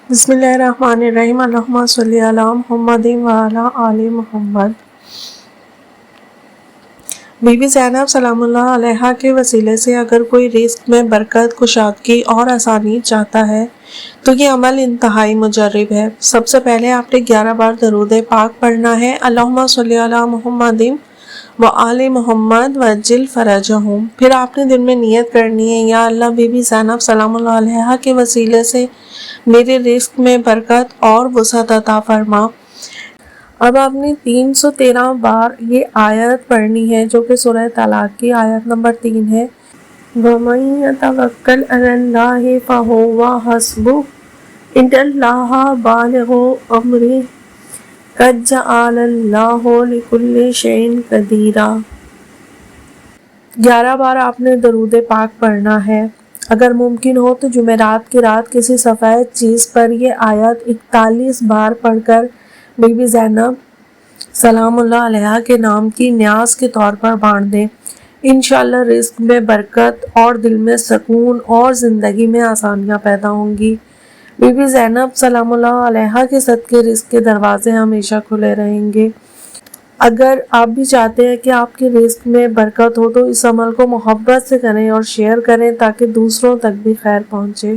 بسم اللہ الرحمن الرحیم، اللہم صلی علی محمد وعلی آل محمد۔ بی بی زینب سلام اللہ علیہا کے وسیلے سے اگر کوئی رزق میں برکت، کشادگی اور آسانی چاہتا ہے تو یہ عمل انتہائی مجرب ہے۔ سب سے پہلے آپ نے 11 بار درود پاک پڑھنا ہے، اللہم صلی علی محمد وآل محمد وعجل فرجہم۔ پھر آپ نے دل میں نیت کرنی ہے، یا اللہ بی بی زینب سلام اللہ علیہا کے وسیلے سے میرے رزق میں برکت اور وسعت عطا فرما۔ اب آپ نے 313 بار یہ آیت پڑھنی ہے جو کہ سورہ طلاق کی آیت نمبر 3 ہے۔ وَمَن يَتَوَکَّلْ عَلَى اللَّهِ فَهُوَ حَسْبُهُ إِنَّ اللَّهَ بَالِغُ أَمْرِهِ قَدْ جَعَلَ اللَّهُ لِكُلِّ شَيْءٍ قَدِیرًا۔ 11 بار آپ نے درود پاک پڑھنا ہے۔ اگر ممکن ہو تو جمعرات کی رات کسی سفید چیز پر یہ آیت 41 بار پڑھ کر بی بی زینب سلام اللہ علیہا کے نام کی نیاز کے طور پر بانٹ دیں۔ انشاءاللہ رزق میں برکت اور دل میں سکون اور زندگی میں آسانیاں پیدا ہوں گی۔ بی بی زینب سلام اللہ علیہا کے صدقے رزق کے دروازے ہمیشہ کھلے رہیں گے۔ اگر آپ بھی چاہتے ہیں کہ آپ کے رزق میں برکت ہو تو اس عمل کو محبت سے کریں اور شیئر کریں تاکہ دوسروں تک بھی خیر پہنچے۔